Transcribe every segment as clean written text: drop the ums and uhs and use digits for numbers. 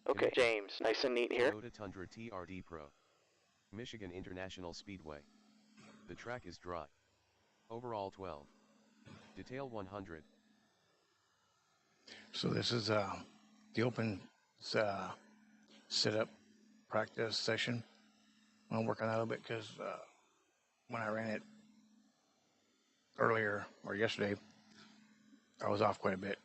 Okay, James, nice and neat here. Toyota Tundra TRD Pro. Michigan International Speedway. The track is dry. Overall 12. Detail 100. So this is the open setup practice session. I'm gonna work on that a little bit because when I ran it earlier or yesterday, I was off quite a bit.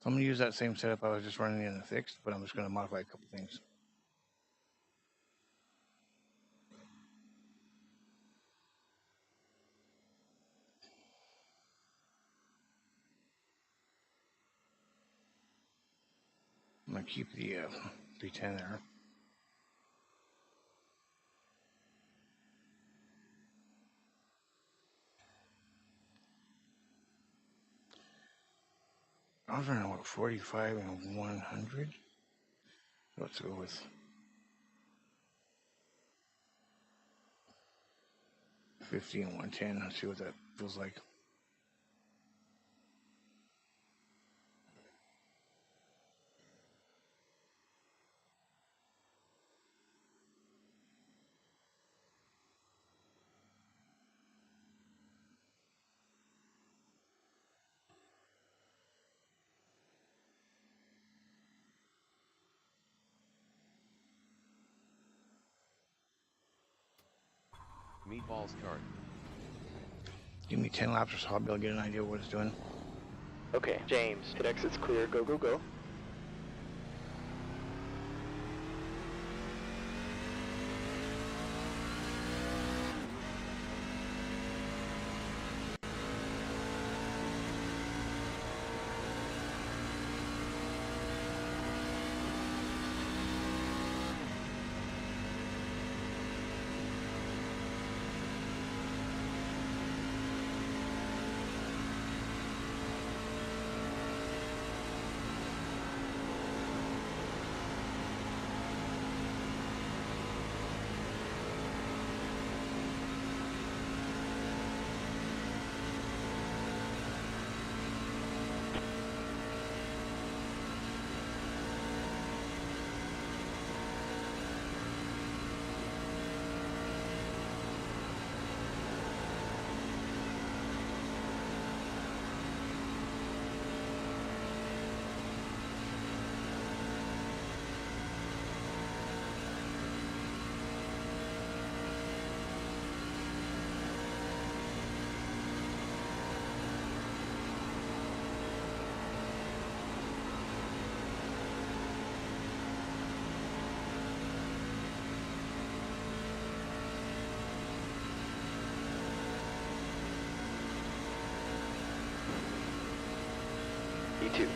So I'm gonna use that same setup I was just running in the fixed, but I'm just gonna modify a couple things. I'm gonna keep the 310 there. I was running what 45 and 100. Let's go with 50 and 110. Let's see what that feels like. Meatballs cart. Give me 10 laps or so, I'll be able to get an idea of what it's doing. Okay, James, pit exit's clear, go, go, go. E2.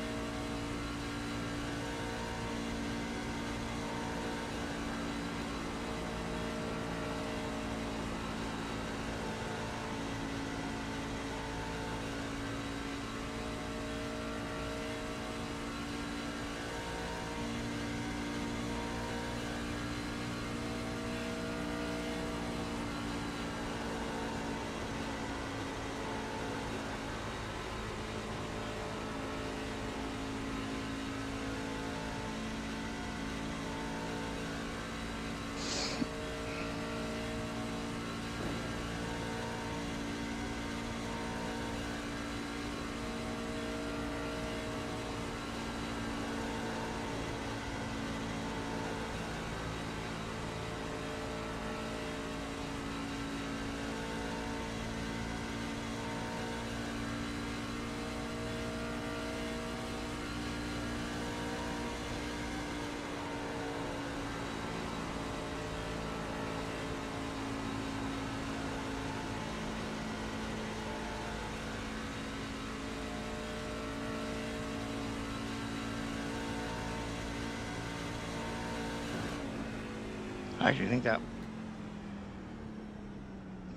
I actually think that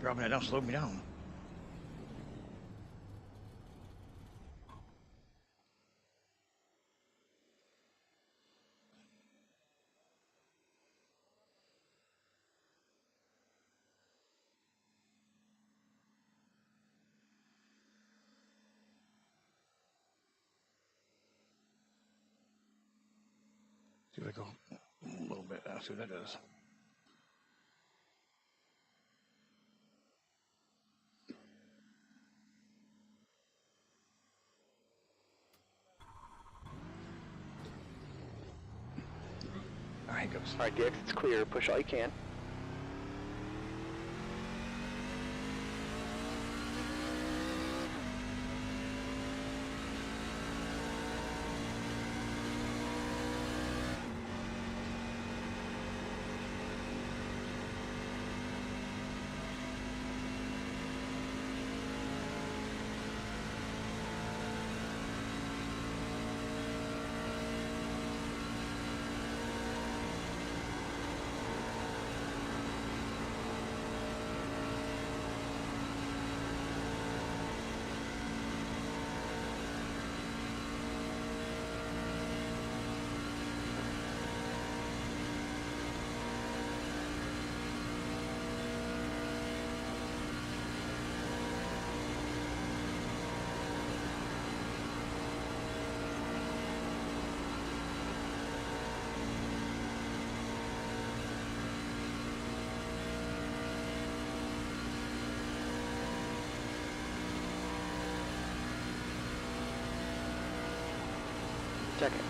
dropping it down slowed me down. See if I go a little bit. I'll see what that does. All right, goes. Alright, the exit's clear. Push all you can. Check it.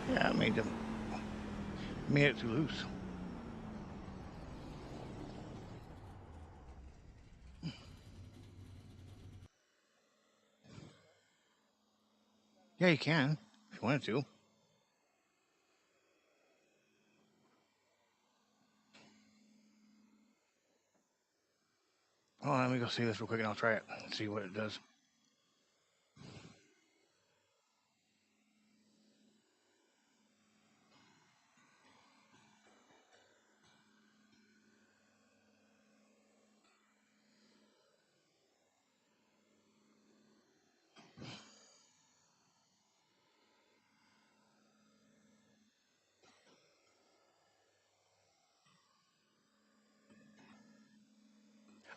Yeah, I made it too loose. Yeah, you can if you wanted to. Hold on, let me go see this real quick and I'll try it and see what it does.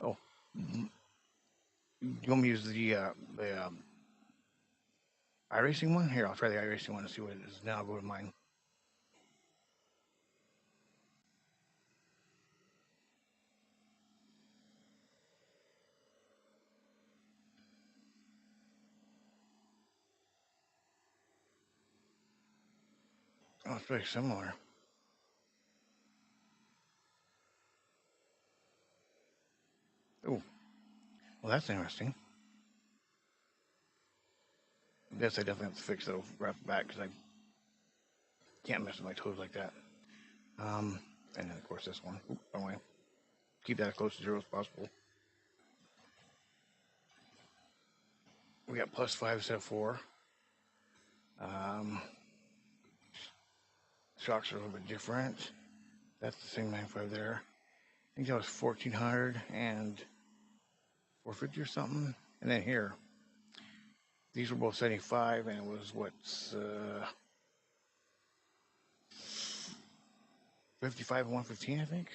Oh, you want me to use the iRacing one? Here, I'll try the iRacing one and see what it is. Then I'll go to mine. Oh, it's very similar. Oh, well, that's interesting. This I definitely have to fix though right back because I can't mess with my toes like that. And then of course this one. Oop, wrong way. Keep that as close to 0 as possible. We got +5 instead of 4. Shocks are a little bit different. That's the same 95 there. I think that was 1400 and 450 or something. And then here, these were both 75, and it was what's 55 and 115, I think.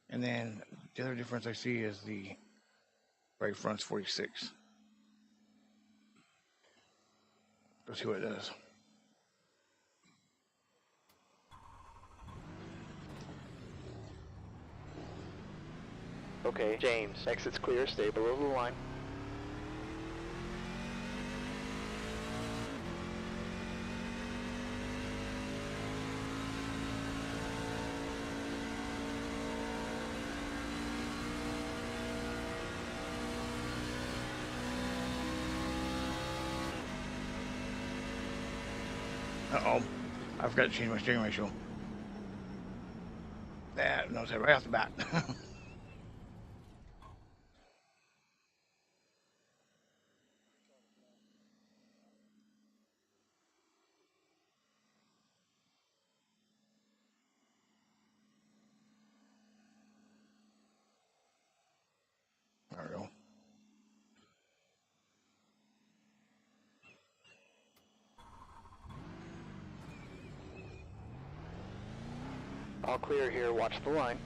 And then the other difference I see is the right front's 46. Let's see what it does. Okay, James, exit's clear, stay below the line. Uh-oh. I forgot to change my steering ratio. That knows it right off the bat. There we go. All clear here, watch the line.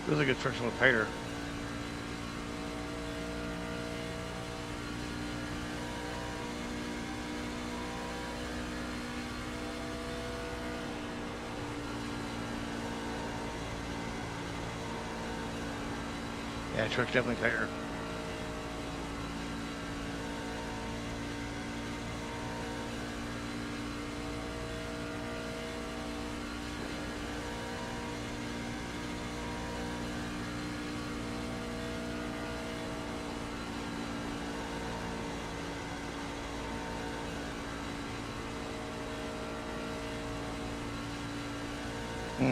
Feels like it's friction with tighter. Yeah, truck's definitely tighter. It's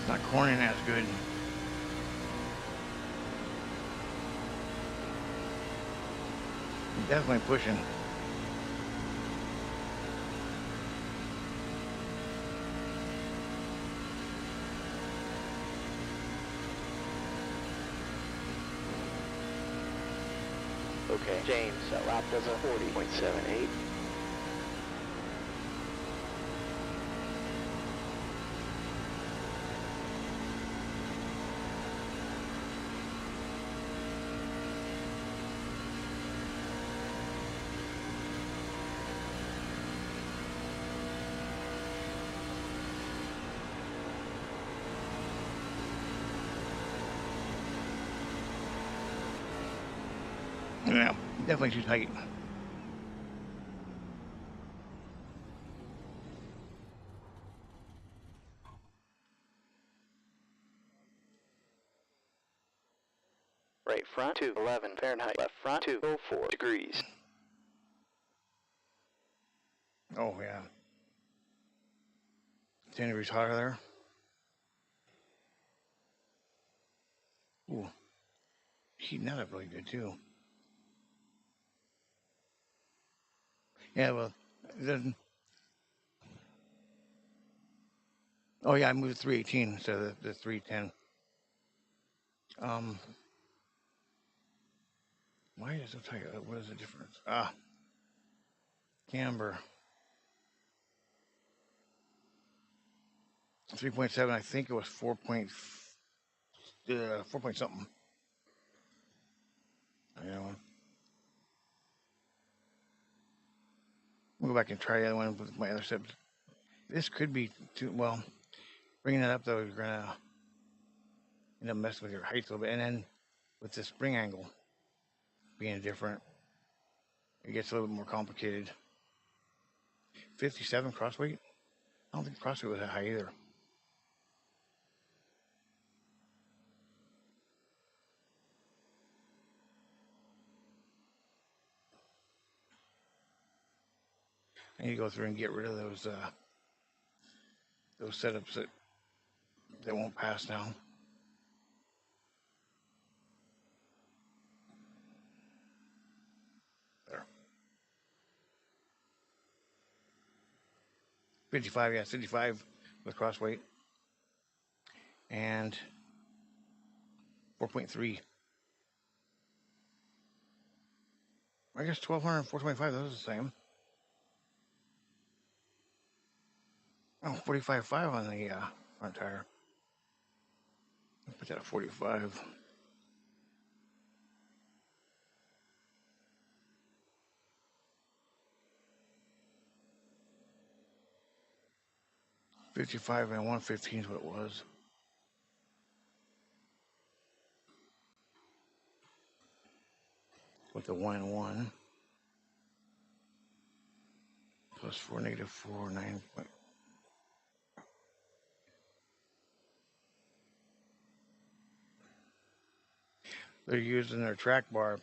not cornering as good. Definitely pushing. Okay, James, that lap does a 40.78. Yeah, definitely too tight. Right front to 11 Fahrenheit, left front to 04 degrees. Oh, yeah. 10 degrees hotter there. Ooh. Heating that up really good, too. Yeah, well, then. Oh, yeah, I moved to 318 instead of the 310. Why is it so tight? What is the difference? Camber. 3.7, I think it was 4 point something. Yeah. We'll go back and try the other one with my other steps. This could be too, well, bringing that up though, you're gonna end up messing with your height a little bit. And then with the spring angle being different, it gets a little bit more complicated. 57 crossweight? I don't think crossweight was that high either. I need to go through and get rid of those setups that won't pass now. There. 55, yeah, 55 with cross weight. And 4.3. I guess 1200 and 425, those are the same. Oh, 45.5 on the front tire. I'll put that at 45. $55 and 115 is what it was. With the 1 and 1. Plus 4, negative 4, 9. They're using their track bar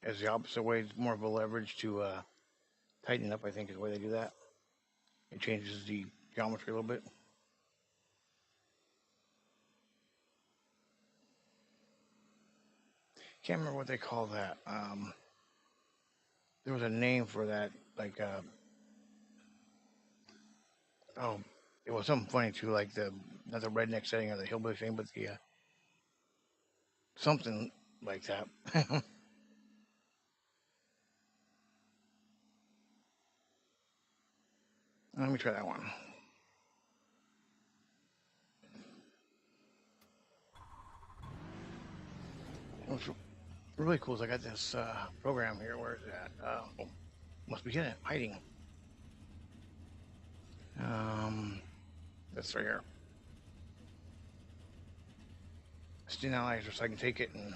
as the opposite way. It's more of a leverage to tighten up, I think, is the way they do that. It changes the geometry a little bit. Can't remember what they call that. There was a name for that, like, oh, it was something funny too, like not the redneck setting or the hillbilly thing, but the something like that. Let me try that one. What's really cool is I got this program here. Where is that? Oh, must be hiding. That's right here. Steam Analyzer, so I can take it and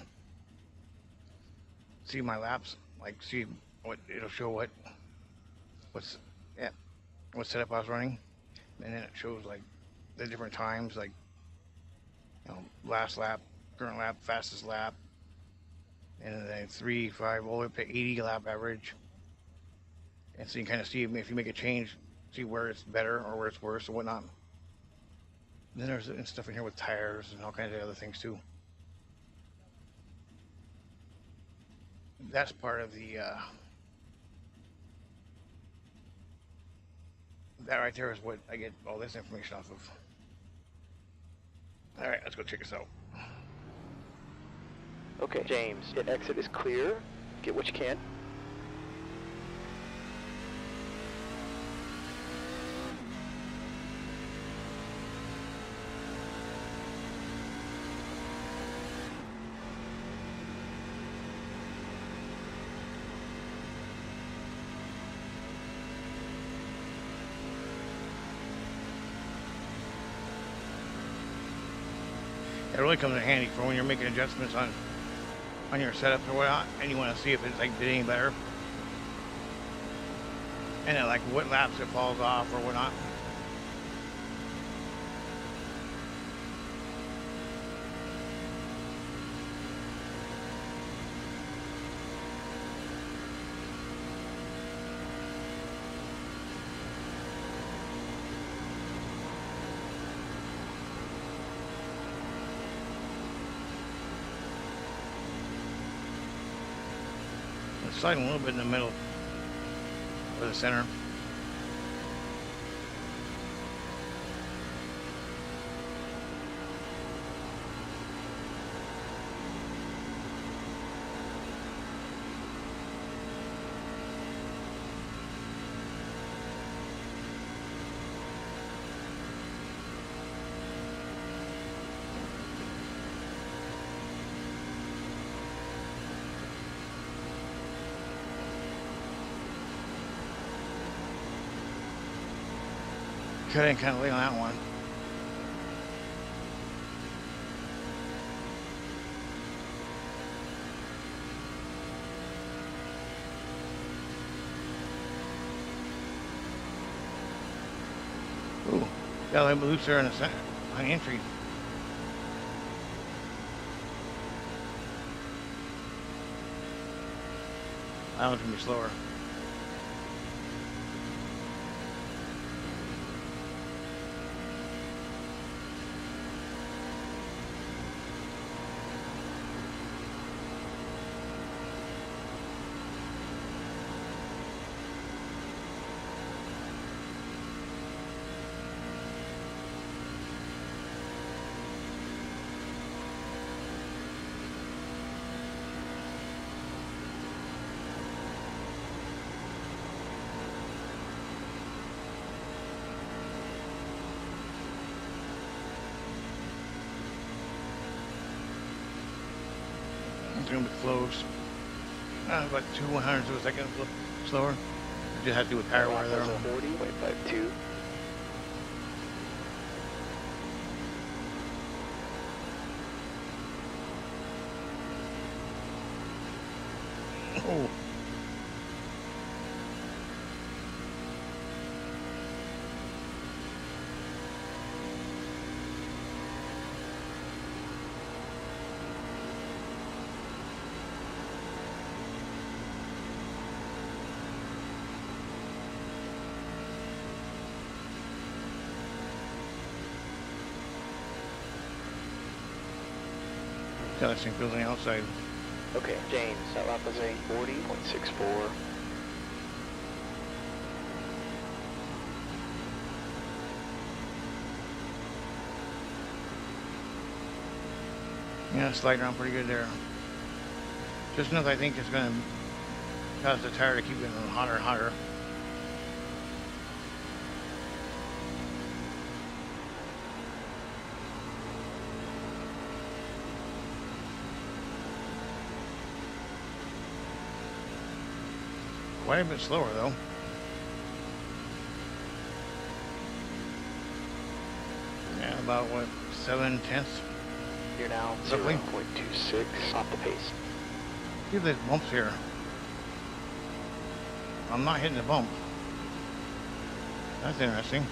see my laps, like see what it'll show what setup I was running, and then it shows like the different times, like, you know, last lap, current lap, fastest lap, and then 3, 5, all the way up to 80 lap average. And so you can kind of see if you make a change, see where it's better or where it's worse or whatnot. And then there's stuff in here with tires and all kinds of other things too. That's part of the that right there is what I get all this information off of. All right, let's go check this out. Okay, James, hit exit is clear. Get what you can. It really comes in handy for when you're making adjustments on your setup or whatnot, and you want to see if it's like did any better, and then like what laps it falls off or whatnot. Sliding a little bit in the middle or the center. Cut in kind of late on that one. Ooh, got a little bit loose there in the center, on the entry. That one's gonna be slower. It's going to be close. About 2/100ths of a second slower. It just has to do with tire wear there. 40.52. Oh. Yeah, this thing feels on the outside. Okay, James, that lap was a 40.64. Yeah, sliding around pretty good there. Just enough I think it's going to cause the tire to keep getting hotter and hotter. Quite a bit slower though. Yeah, about what, 7/10? You're now Roughly. 0.26 off the pace. See if there's bumps here. I'm not hitting the bump. That's interesting.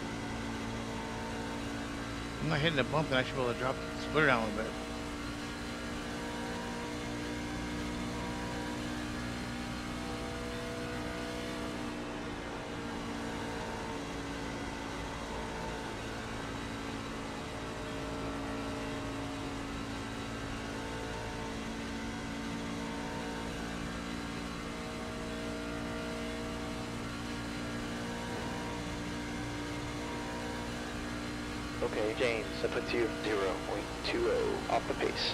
I'm not hitting the bump, and I should be able to drop the splitter down a little bit. Okay, James, that puts you 0.20 off the pace.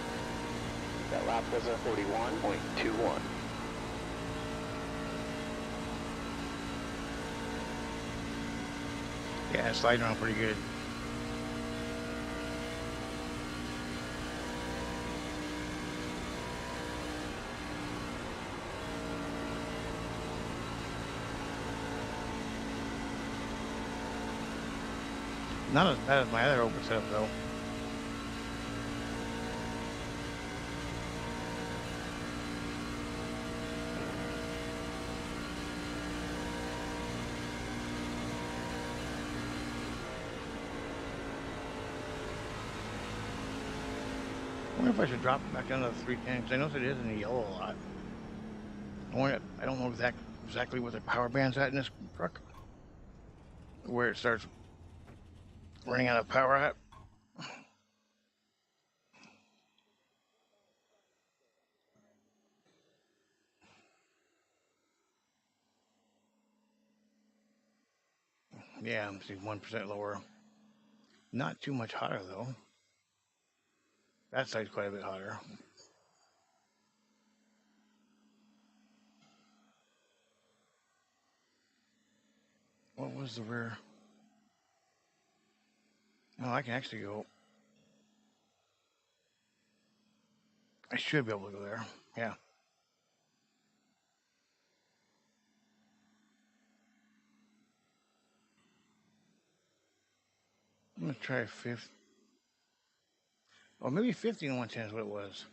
That lap was a 41.21. Yeah, it's sliding around pretty good. Not as bad as my other open setup though. I wonder if I should drop it back down to the 310 because I notice it is in the yellow a lot. I don't know exactly where the power band's at in this truck. Where it starts running out of power at. Yeah, I'm seeing 1% lower. Not too much hotter though. That side's quite a bit hotter. What was the rear? Oh, I can actually go. I should be able to go there. Yeah. I'm gonna try 50. Or maybe 50 and 110 is what it was.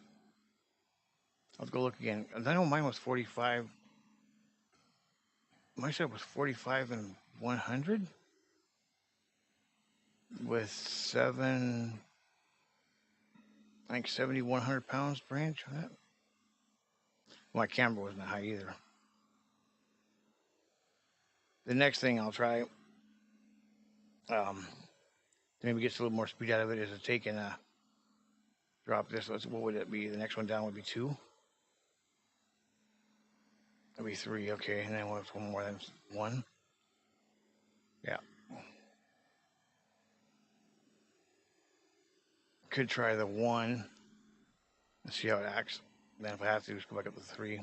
Let's go look again. I know mine was 45. My set was 45 and 100 with I think 7,100 pounds per inch on that. My camber wasn't high either. The next thing I'll try, to maybe get a little more speed out of it, is to take and drop this. What would it be? The next one down would be 2. That'd be 3, okay. And then what's one more than 1? Yeah. Could try the 1 and see how it acts. Then if I have to, just go back up to 3.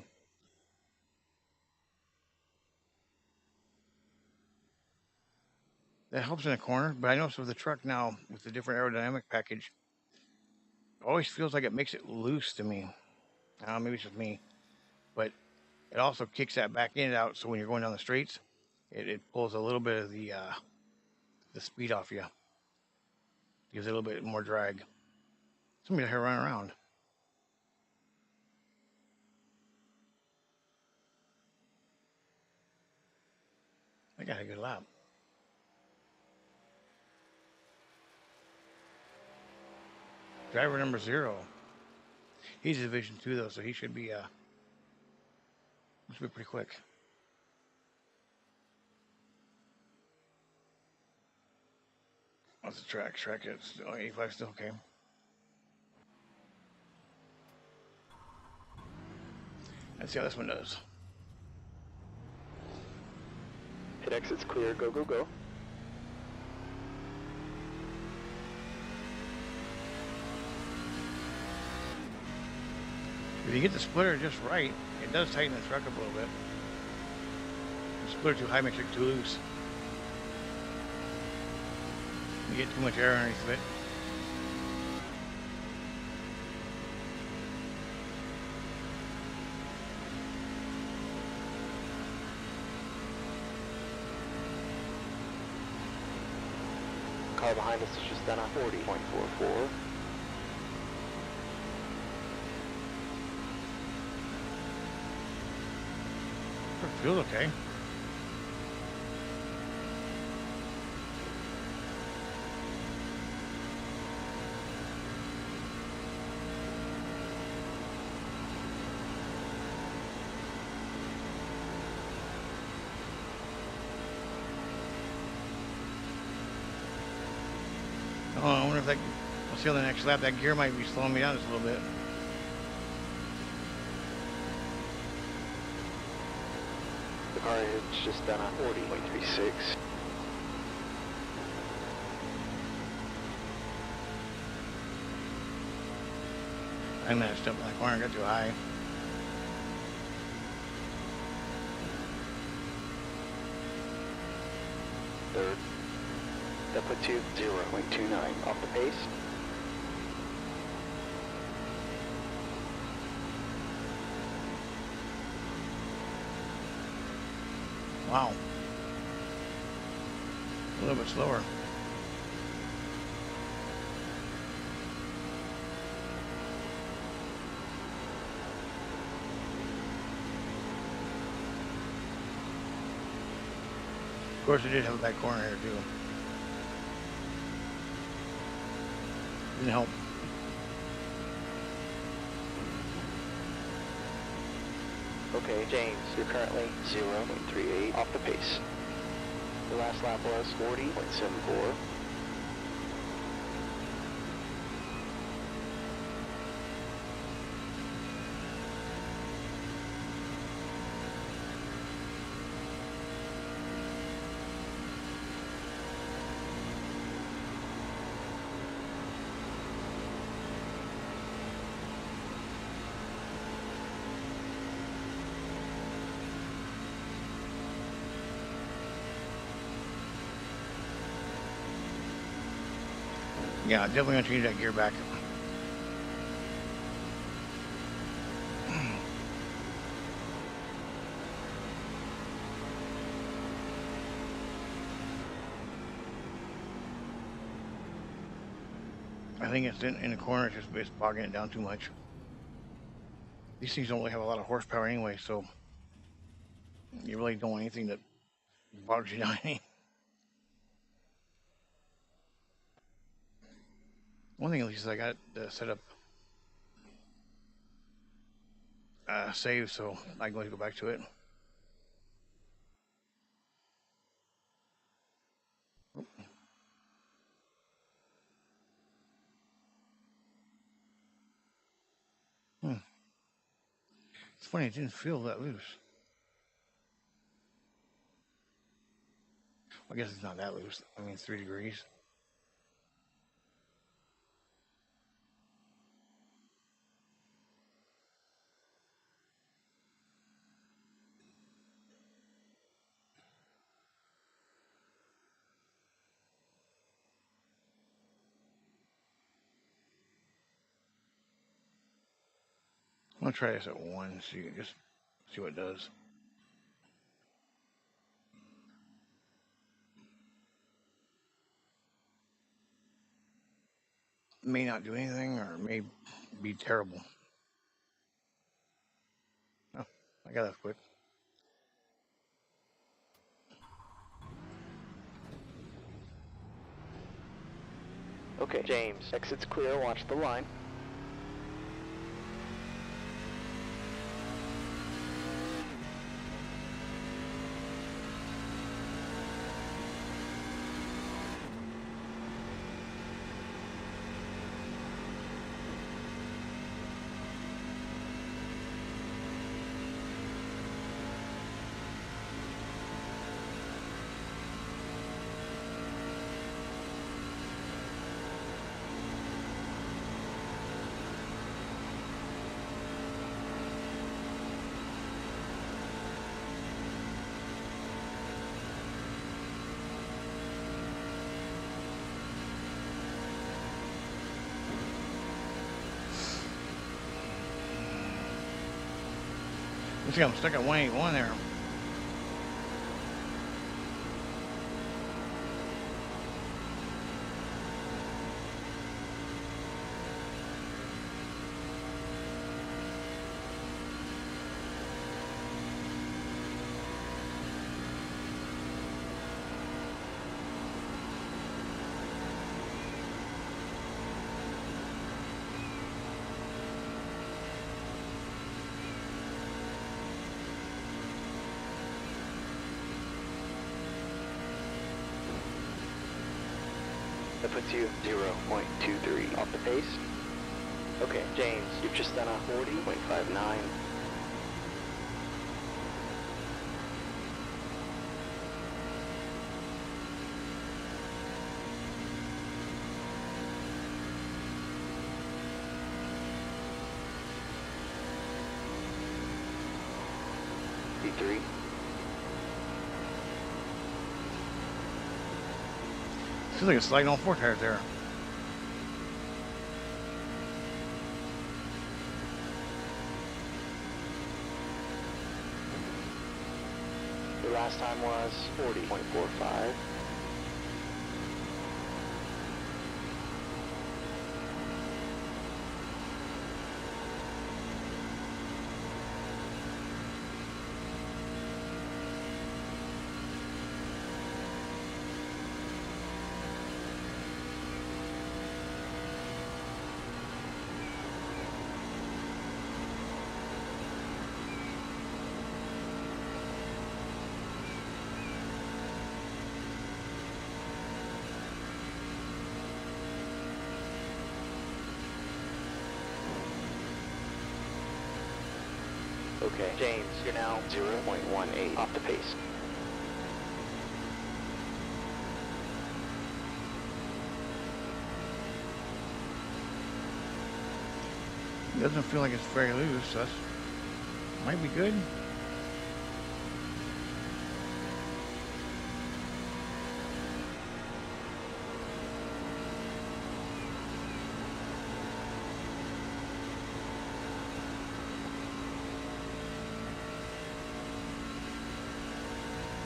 That helps in the corner, but I noticed with the truck now, with the different aerodynamic package, it always feels like it makes it loose to me. Maybe it's just me, but it also kicks that back end out. So when you're going down the straights, it pulls a little bit of the speed off you. Gives it a little bit more drag. Somebody's here running around. I got a good lap. Driver number 0. He's Division 2 though, so he should be pretty quick. What's the track? Track it's 85 still okay. Let's see how this one does. Pit exit's clear. Go, go, go. If you get the splitter just right, it does tighten the truck up a little bit. The splitter too high makes it too loose. You get too much air underneath it. Car behind us is just done on 40.44. Feels okay. Oh, I wonder if that, we'll see on the next lap, that gear might be slowing me down just a little bit. The car is just done on 40.36. I matched up in that corner, got too high. Third. That puts you 0.29 off the pace. Wow. A little bit slower. Of course, it did have a back corner here too. Didn't help. Okay, James, you're currently 0.38 off the pace. The last lap was 40.74. Yeah, definitely gonna change that gear back. I think it's in the corner, it's bogging it down too much. These things don't really have a lot of horsepower anyway, so you really don't want anything that bogs you down any. One thing at least is I got set up save, so I'm going to go back to it. It's funny, it didn't feel that loose. I guess it's not that loose. I mean, it's 3 degrees. I'm gonna try this at 1, so you can just see what it does. May not do anything, or it may be terrible. Oh, I got that quick. Okay, James, exit's clear, watch the line. Looks like I'm stuck at 181 there. That puts you 0.23 off the pace. Okay, James, you've just done a 40.59. D3. Feels like it's sliding on 4 tires there. The last time was 40.45. Okay, James, you're now 0.18 off the pace. It doesn't feel like it's very loose, so that might be good.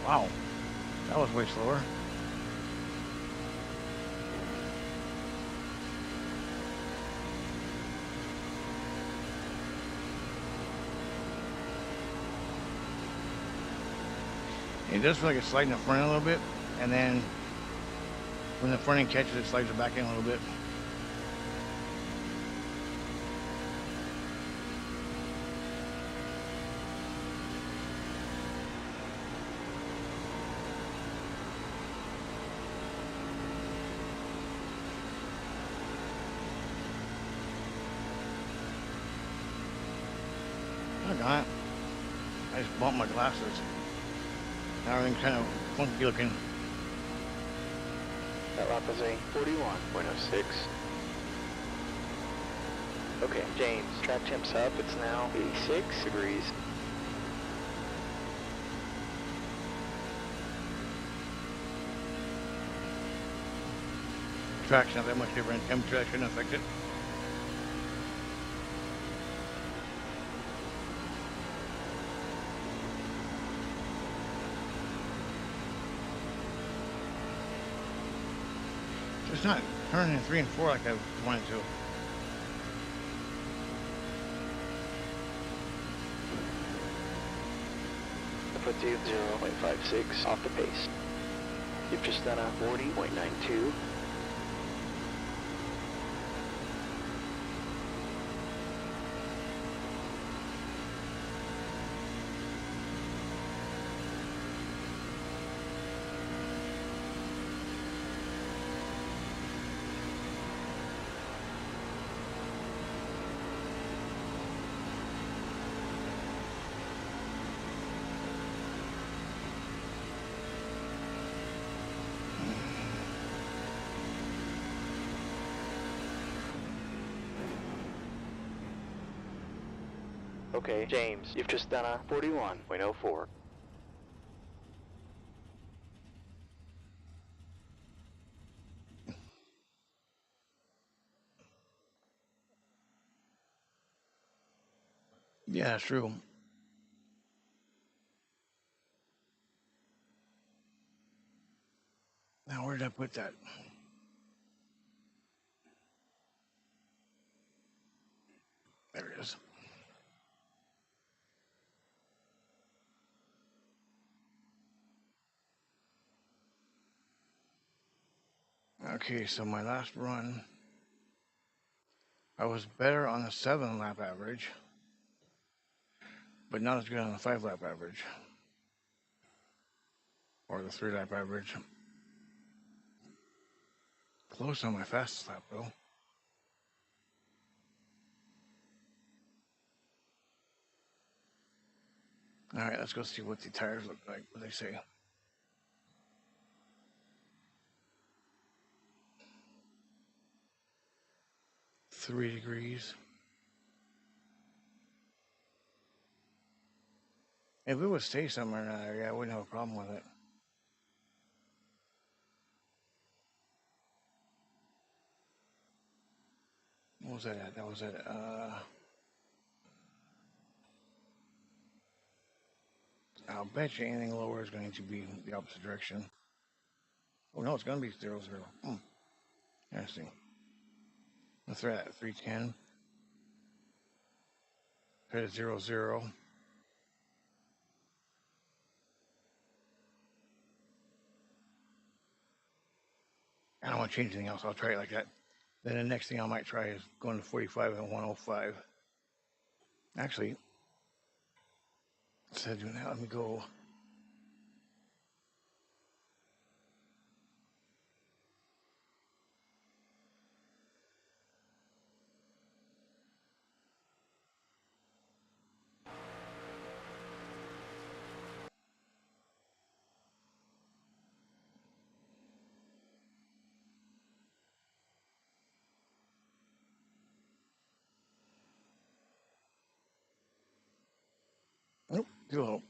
Wow, that was way slower. It does feel like it's sliding the front a little bit, and then when the front end catches it, slides it back in a little bit. Doggone it. I just bumped my glasses. Now everything's kind of funky looking. That lap was a 41.06. Okay, James, track temps up. It's now 86 degrees. Track's not that much different. Temperature shouldn't affect it. It's not turning in 3 and 4 like I wanted to. That puts you 0.56 off the pace. You've just done a 40.92. Okay, James, you've just done a 41.04. Yeah, that's true. Now, where did I put that? There it is. Okay, so my last run, I was better on the 7-lap average, but not as good on the 5-lap average. Or the 3-lap average. Close on my fastest lap, though. Alright, let's go see what the tires look like, what they say. Three degrees. If it would stay somewhere in that area, I wouldn't have a problem with it. What was that at? That was at, I'll bet you anything lower is going to be the opposite direction. Oh no, it's going to be 0, 0. Interesting. Let's try that 310. Try to 0, 0. I don't want to change anything else. I'll try it like that. Then the next thing I might try is going to 45 and 105. Actually, instead of doing that, let me go. Nope, too low.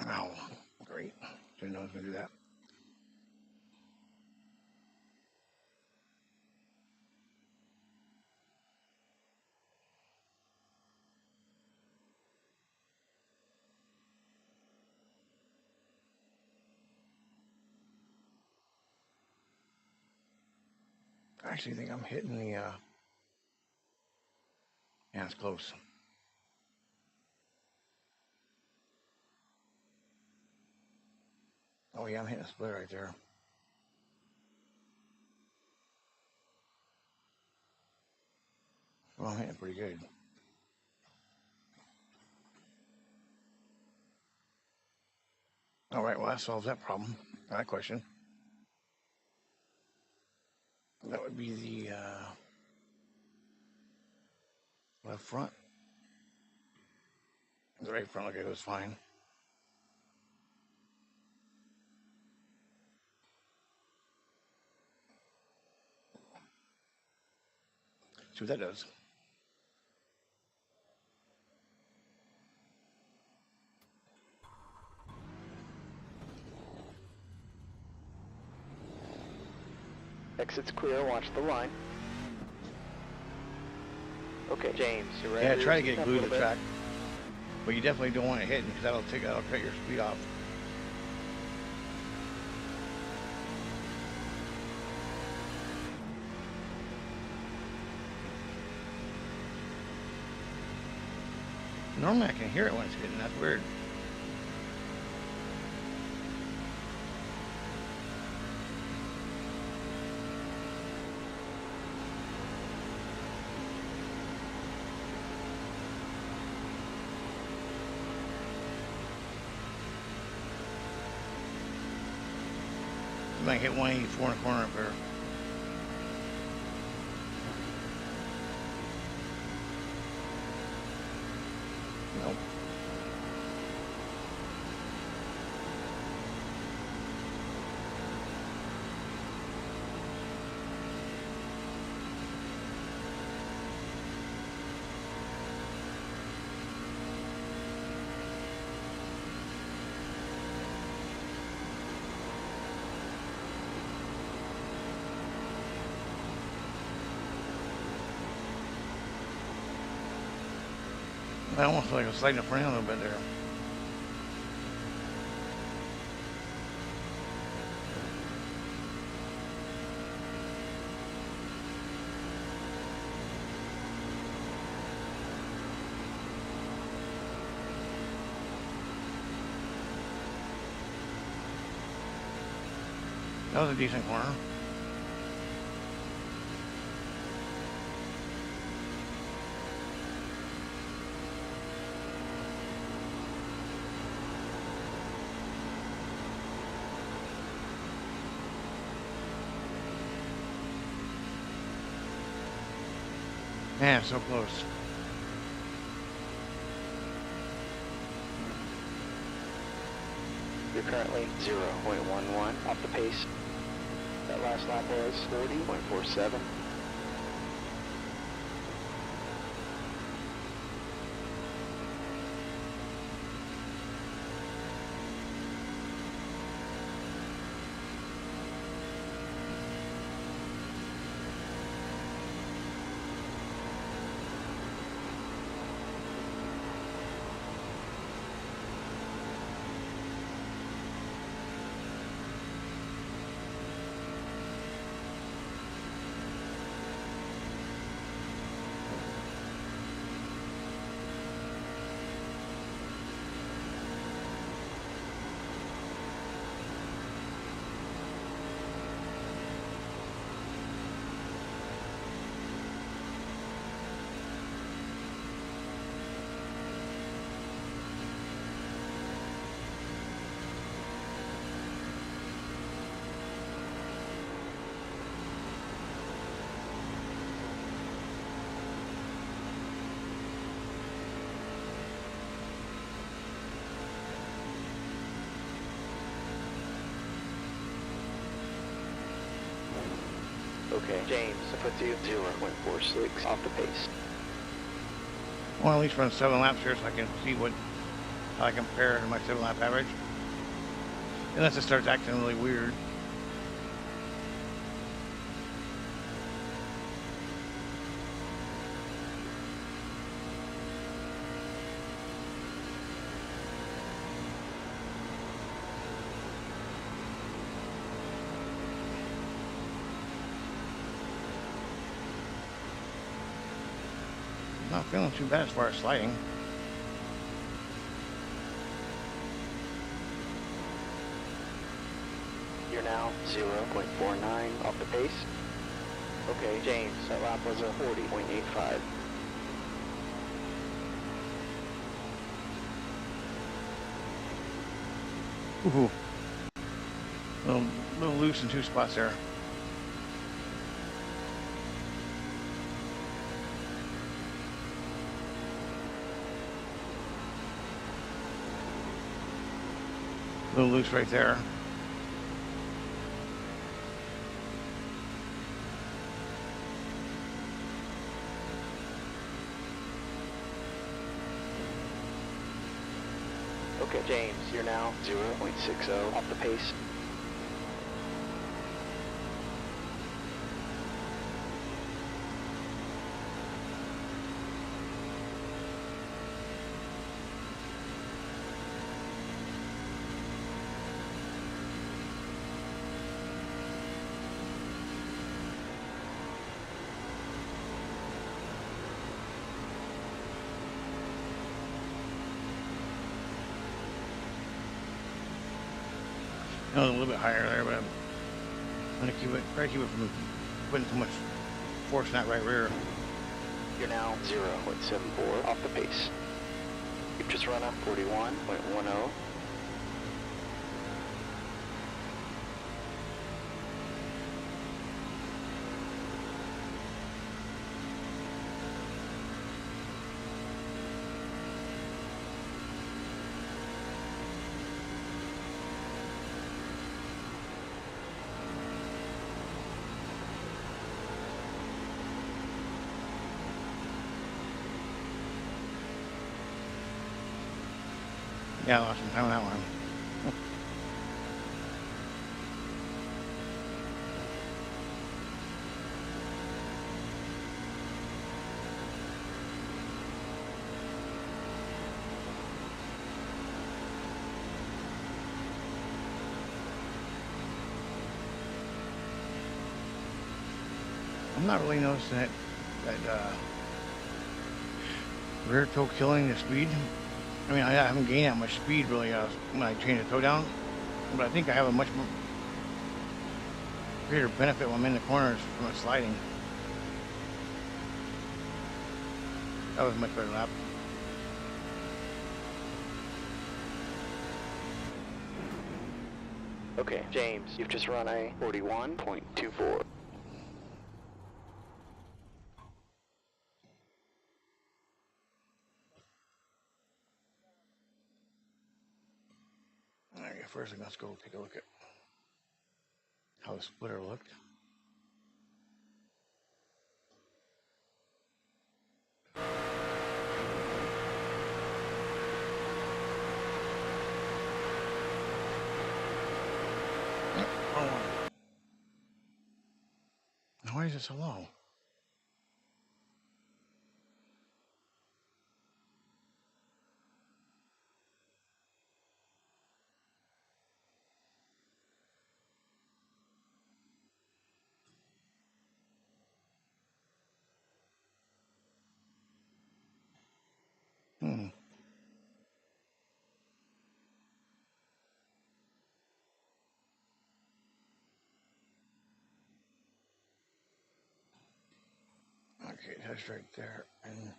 Ow, great. Didn't know I was going to do that. I actually think I'm hitting the, yeah, it's close. Oh yeah, I'm hitting a split right there. Well, I'm hitting pretty good. All right, well, that solves that problem, that question. That would be the left front. The right front, okay, was fine. See what that does. Exit's clear, watch the line. Okay, James, you're ready? Yeah, try to Speed get up a glued to little the bit. track. But you definitely don't want it hitting because that'll cut your speed off. Normally I can hear it when it's hitting, that's weird. You might hit 184 in the corner up here. Nope. I almost feel like I was sliding up around a little bit there. That was a decent corner. Man, so close. You're currently 0.11 off the pace. That last lap was 40.47. Okay, James, I put you 0.46 off the pace. Well, at least run 7 laps here so I can see how I compare to my 7-lap average. Unless it starts acting really weird. Not feeling too bad as far as sliding. You're now 0.49 off the pace. Okay, James, that lap was a 40.85. Ooh. A little loose in 2 spots there. A little loose right there. Okay, James, you're now 0.60 off the pace. I was a little bit higher there, but I'm gonna try to keep it from putting too much force in that right rear. You're now 0.74 off the pace. You've just run a 41.10. Yeah, I lost some time on that one. I'm not really noticing that rear toe killing the speed. I mean, I haven't gained that much speed really when I change the toe down, but I think I have a much more greater benefit when I'm in the corners from the sliding. That was a much better lap. Okay, James, you've just run a 41.24. All right, first let's go take a look at how the splitter looked. Why is it so low? Okay, that's right there. And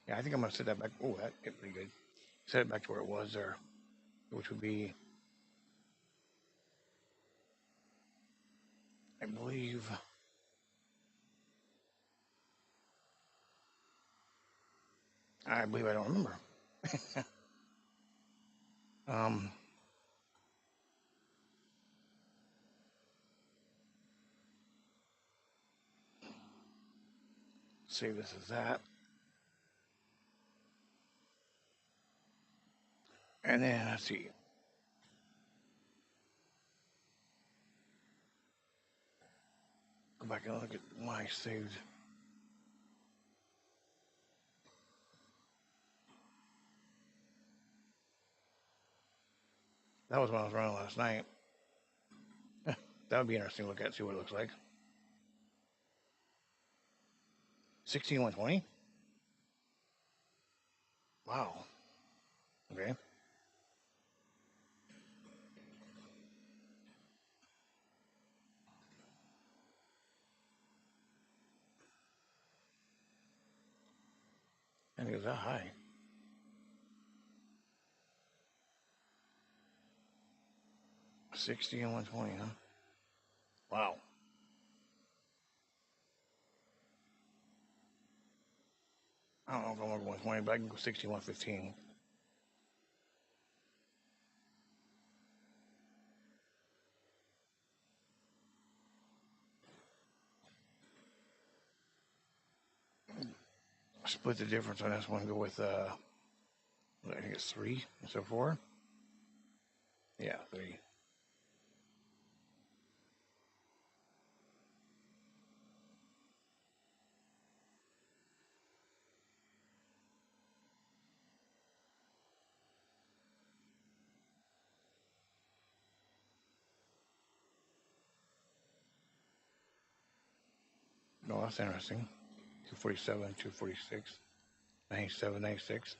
yeah, I think I'm gonna set that back. Oh, that hit pretty good. Set it back to where it was there, which would be, I believe, I don't remember. Save this as that. And then, let's see. Go back and look at my saved. That was when I was running last night. That would be interesting to look at, see what it looks like. 16,120? Wow. Okay. I think it was that high. $60 and $120, huh? Wow. I don't know if I'm over 120, but I can go 60, 115. Split the difference on this one. Go with, I think it's 3 instead of 4. Yeah, 3. Oh, that's interesting. 247, 246, 97, 96.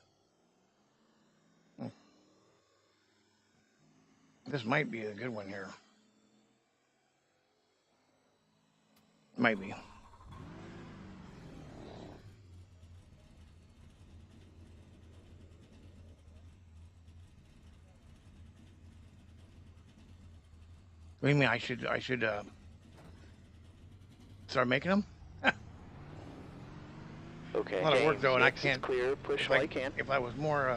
This might be a good one here. Might be. What do you mean? I should start making them? Okay, A lot of work though, and I exit's can't. clear. Push all you can. If I was more,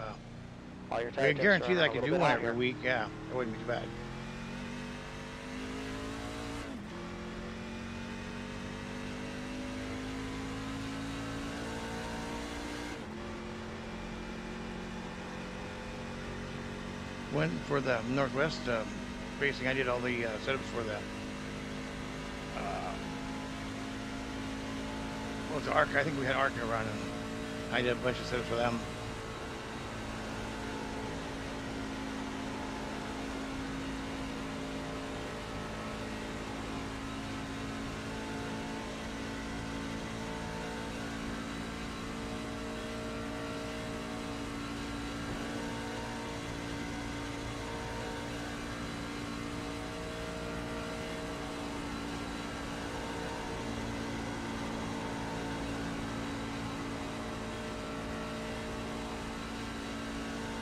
All your I tire temps guarantee are that I a could little do bit one out every here. week. Yeah, it wouldn't be too bad. Went for the Northwest racing. I did all the setups for the what was the ARC? I think we had ARC around, and I did a bunch of setups for them.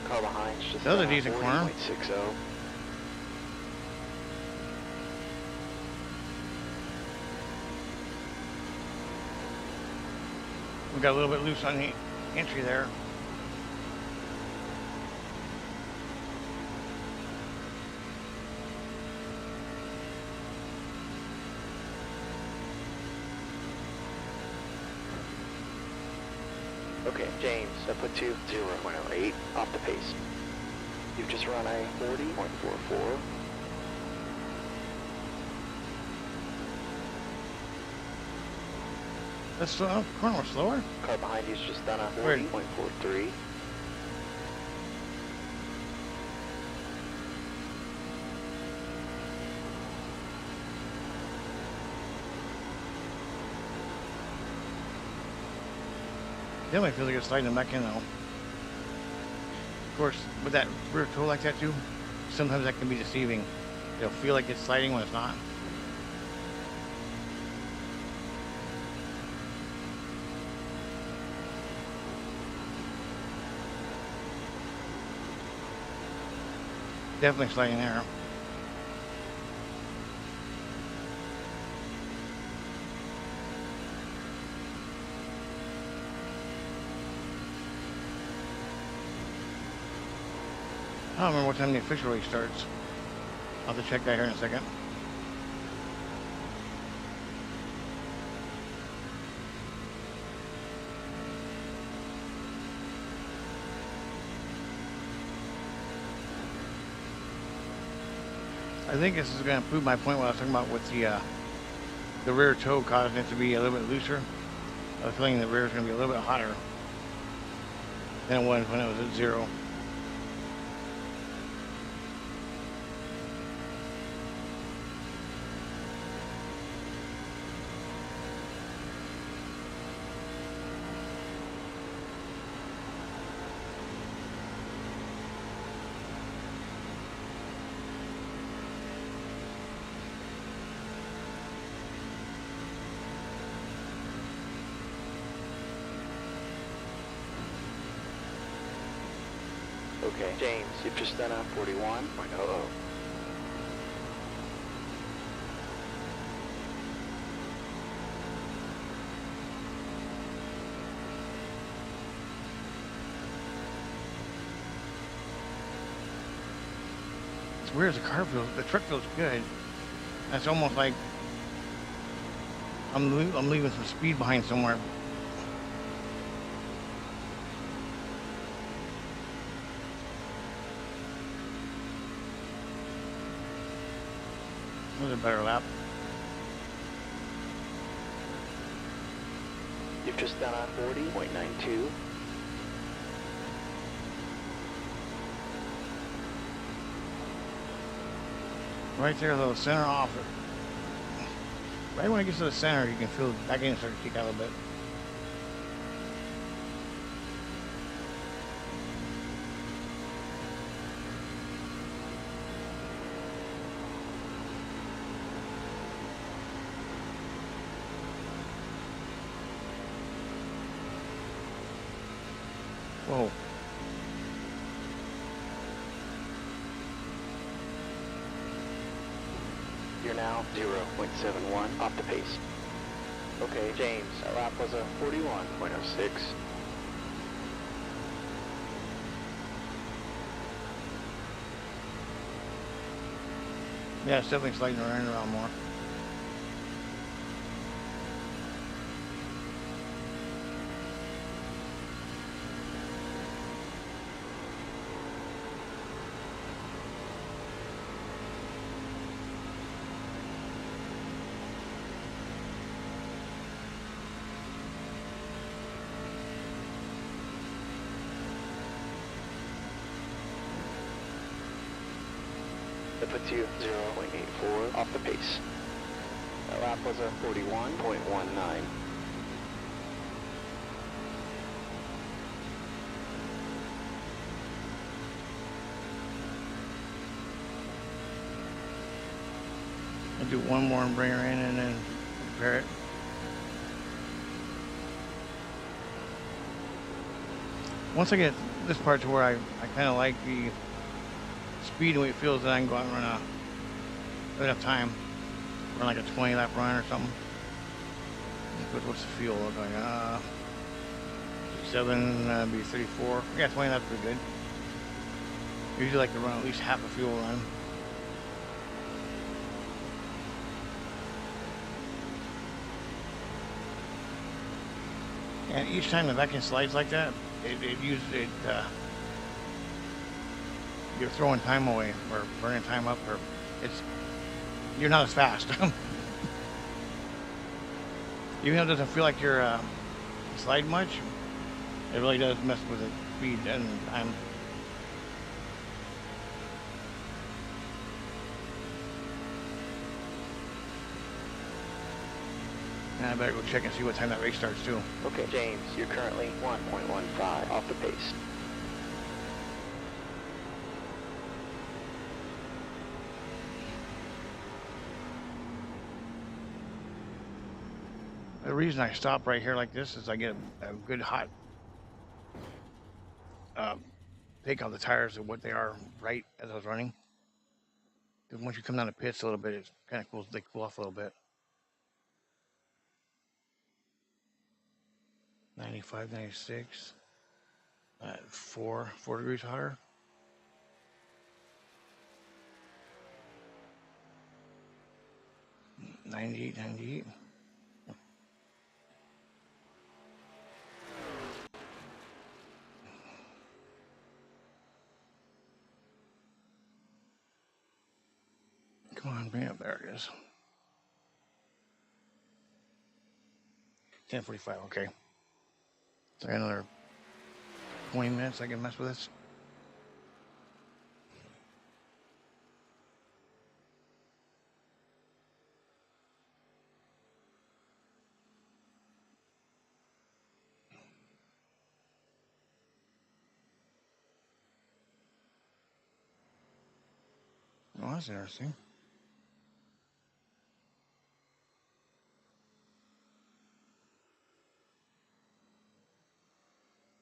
Car behind, just That was a decent corner. 40.60. We got a little bit loose on the entry there. Okay, James, I put you 0.08 off the pace. You've just run a 40.44. Let's slow. Corner was slower. Car behind you's just done a Where? 40.43. Definitely feels like it's sliding them back in though. Of course, with that rear toe like that too, sometimes that can be deceiving. It'll feel like it's sliding when it's not. Definitely sliding there. I don't remember what time the official race starts. I'll have to check that here in a second. I think this is going to prove my point what I was talking about with the rear toe causing it to be a little bit looser. I was feeling the rear is going to be a little bit hotter than it was when it was at 0. Okay, James, you've just done a 41.00. It's weird as the car feels, the truck feels good. That's almost like I'm leaving some speed behind somewhere. That was a better lap. You've just done a 40.92. Right there, though, center off. Right when it gets to the center, you can feel the back end start to kick out a little bit. Whoa. You're now 0.71 off the pace. Okay, James, that lap was a 41.06. Yeah, it's definitely sliding around more. That puts you 0.84 off the pace. That lap was a 41.19. I'll do one more and bring her in and then prepare it. Once I get this part to where I kind of like the speed and way it feels, that I can go out and run enough time. Run like a 20 lap run or something. What's the fuel look like? 7, be 34. Yeah, 20 laps pretty good. Usually like to run at least half a fuel run. And each time the back end slides like that, you're throwing time away or burning time up, or you're not as fast. Even though it doesn't feel like you're sliding much, it really does mess with the speed and time. And I better go check and see what time that race starts too. Okay, James, you're currently 1.15 off the pace. The reason I stop right here like this is I get a good hot take on the tires of what they are right as I was running. Because once you come down the pits a little bit, it's kind of cool. They cool off a little bit. 95, 96. 4 degrees hotter. $98. Come on, bring it up. There it is. 10:45. Okay. So I got another 20 minutes. I can mess with this. Oh, that's interesting.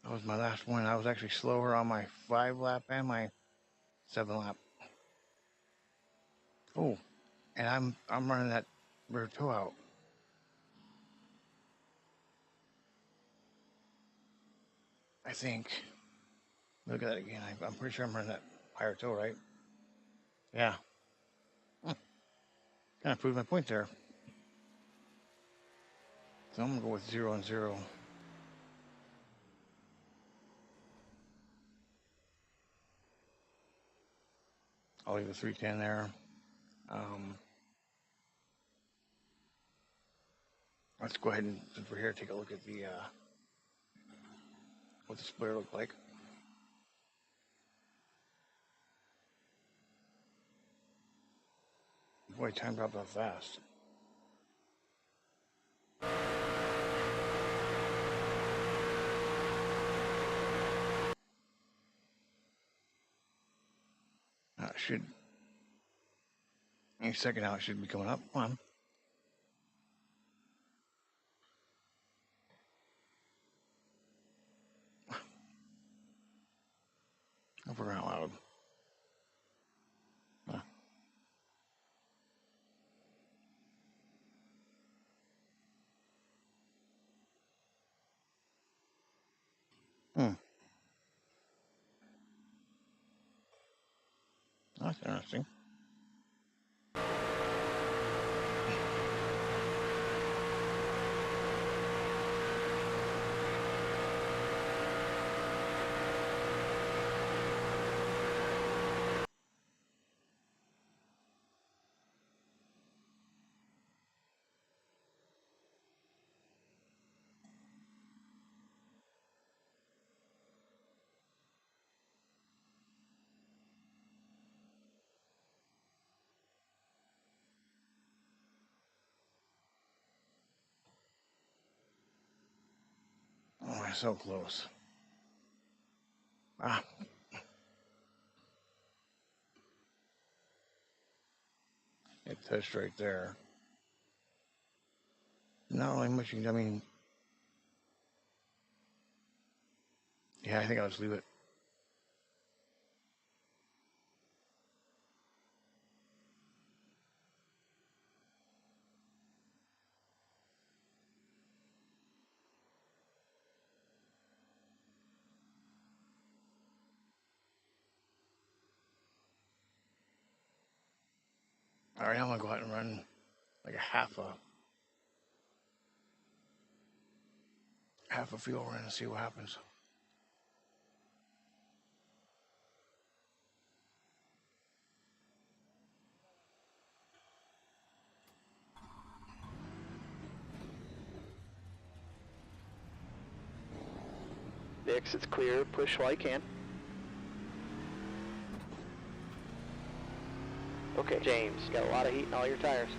That was my last one. I was actually slower on my 5 lap and my 7 lap. Oh, and I'm running that rear toe out. I think. Look at that again. I'm pretty sure I'm running that higher toe, right? Yeah. Kind of proved my point there. So I'm gonna go with 0 and 0. I'll leave the 310 there. Let's go ahead and, since we're here, take a look at the what the splitter looked like. Boy, time dropped off fast. Should any second now it should be coming up. Come on. I forgot out loud. That's interesting. Oh, we're so close. It touched right there. Not really much. I mean, yeah, I think I'll just leave it. All right, I'm gonna go ahead and run like a half a fuel run and see what happens. The exit's clear. Push while you can. Okay, James, got a lot of heat in all your tires.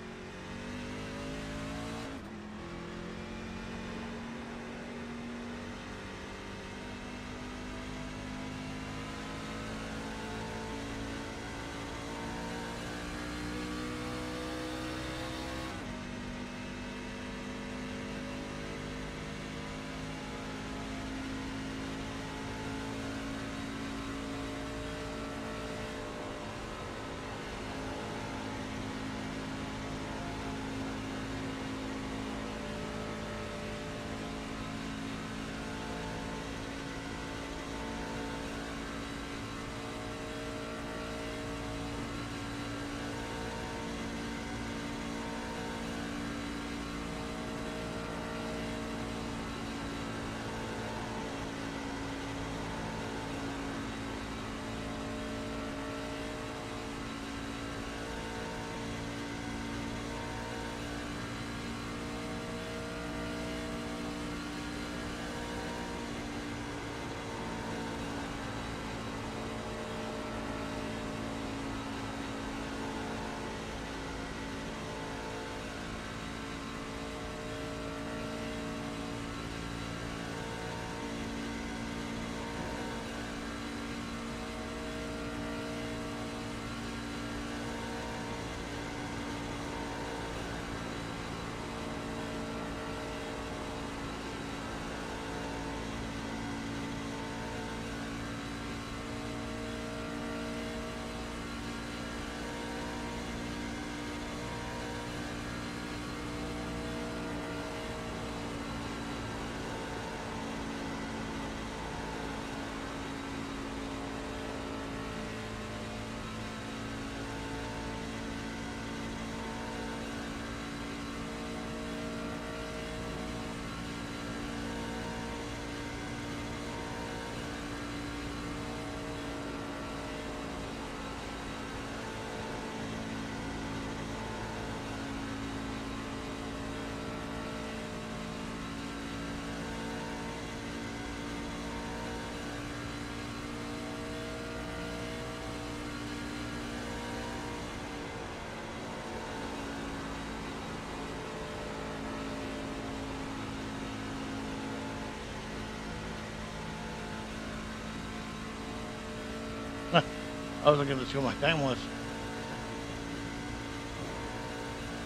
I was looking to see what my time was.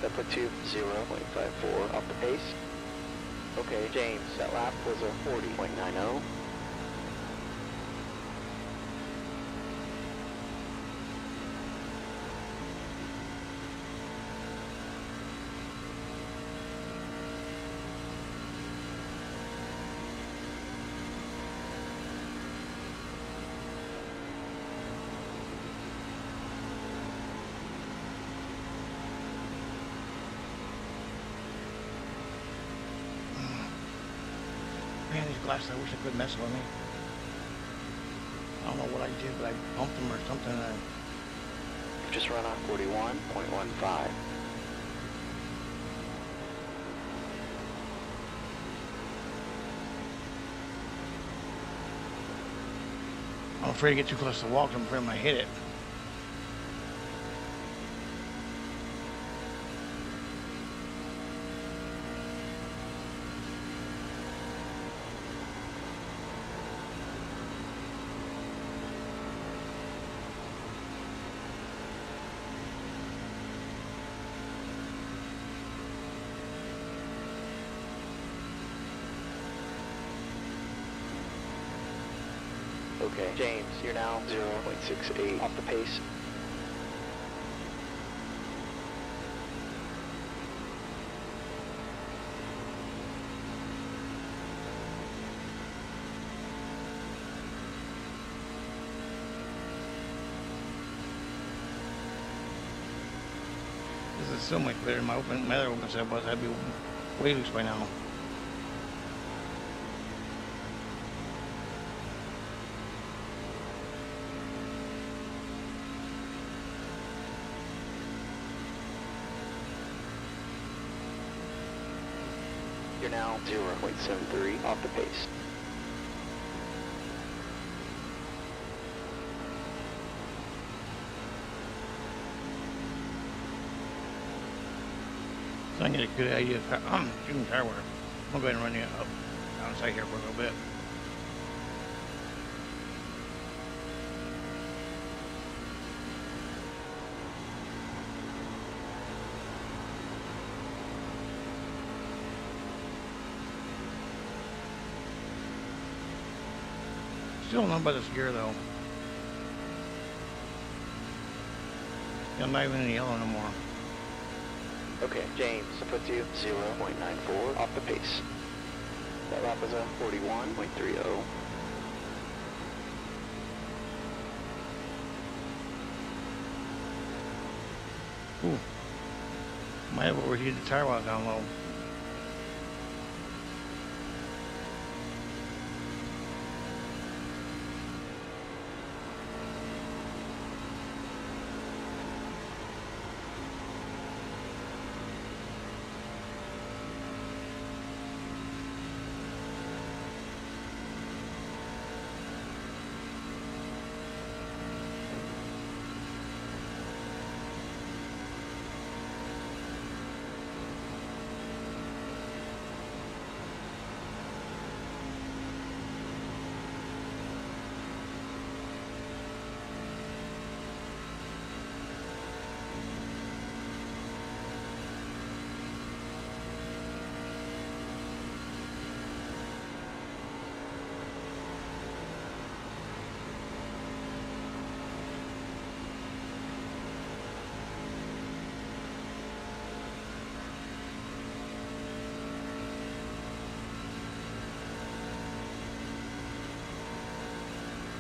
That puts you 0.54 off the pace. Okay, James, that lap was a 40.90. Man, these glasses, I wish I could mess with me. I don't know what I did, but I bumped them or something. You've just run on 41.15. I'm afraid to get too close to the wall because I'm afraid I might hit it. Okay, James, you're now 0.68 off the pace. This is so much better than my other open set was. I'd be way loose by now. You're now 0.73 off the pace. So I get a good idea of shooting tire wear. I'll go ahead and run you up outside here for a little bit. Still don't know about this gear though. I'm not even in the yellow no more. Okay, James, that puts you 0.94 off the pace. That lap was a 41.30. Ooh. Might have overheated the tire while I was down low.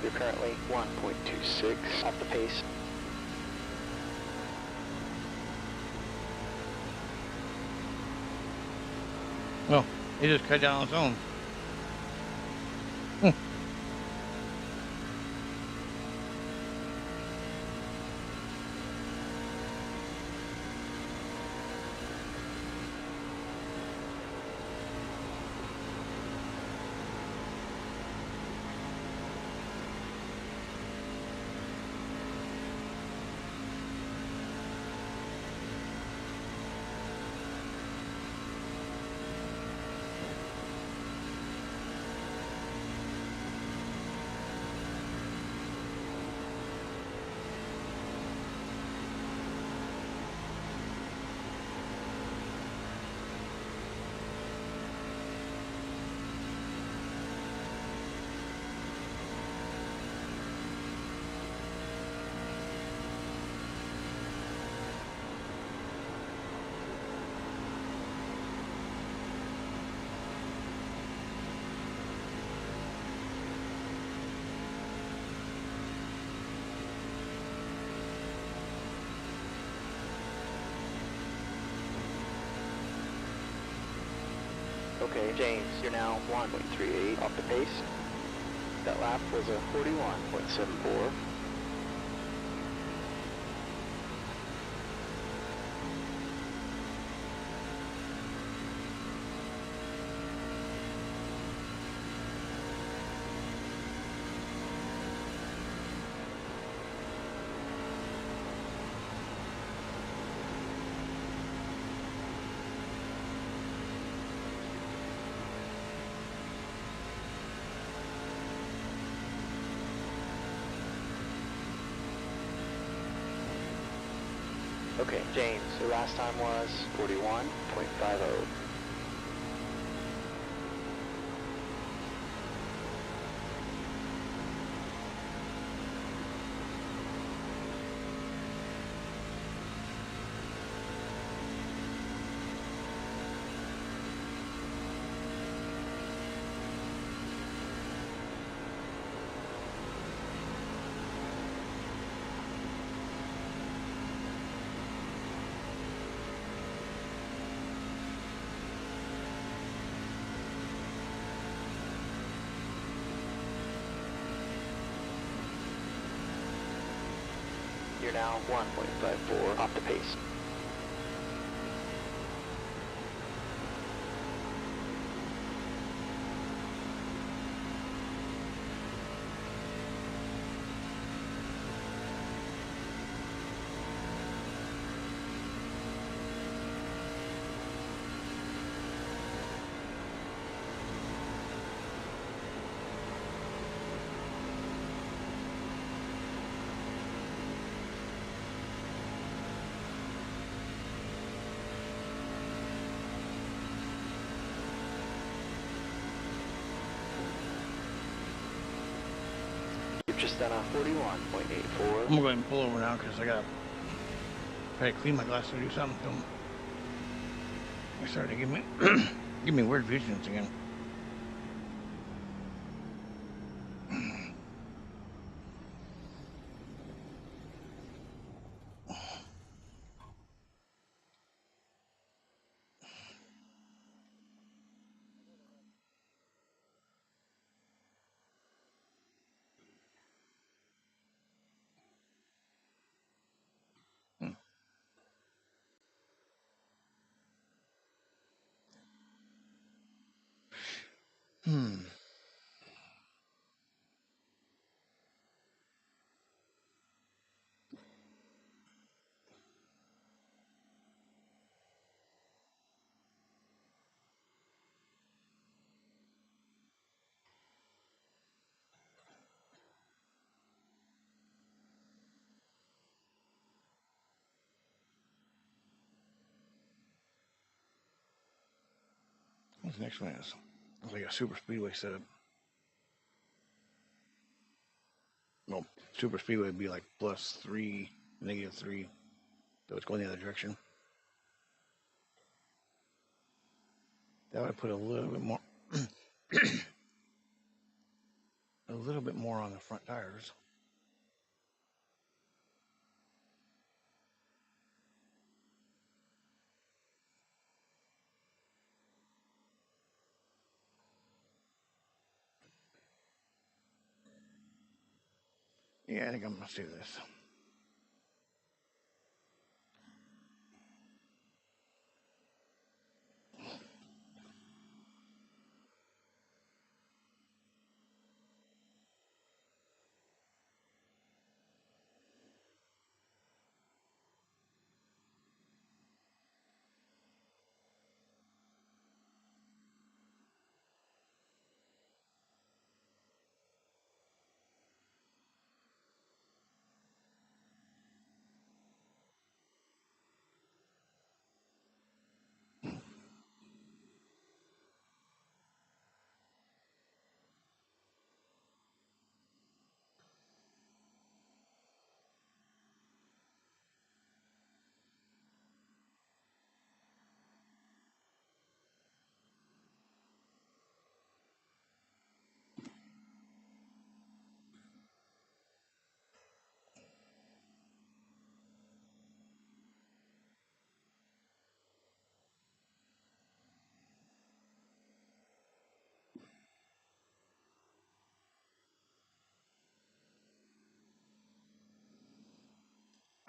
You're currently 1.26 off the pace. Well, it just cut down on its own. Okay, James, you're now 1.38 off the pace. That lap was a 41.74. Okay, James, your last time was 41.50. You're now 1.54 off the pace. You've just done a 41.84. I'm gonna go ahead and pull over now because I gotta try to clean my glasses or do something to them. They started to give me weird visions again. What's the next one is? It's like a super speedway setup. No, super speedway would be like +3, -3. So it's going the other direction. That would put a little bit more, a little bit more on the front tires. Yeah, I think I'm gonna do this.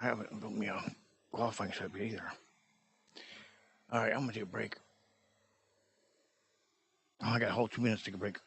I haven't built me a qualifying setup either. All right, I'm gonna take a break. Oh, I got a whole 2 minutes to take a break.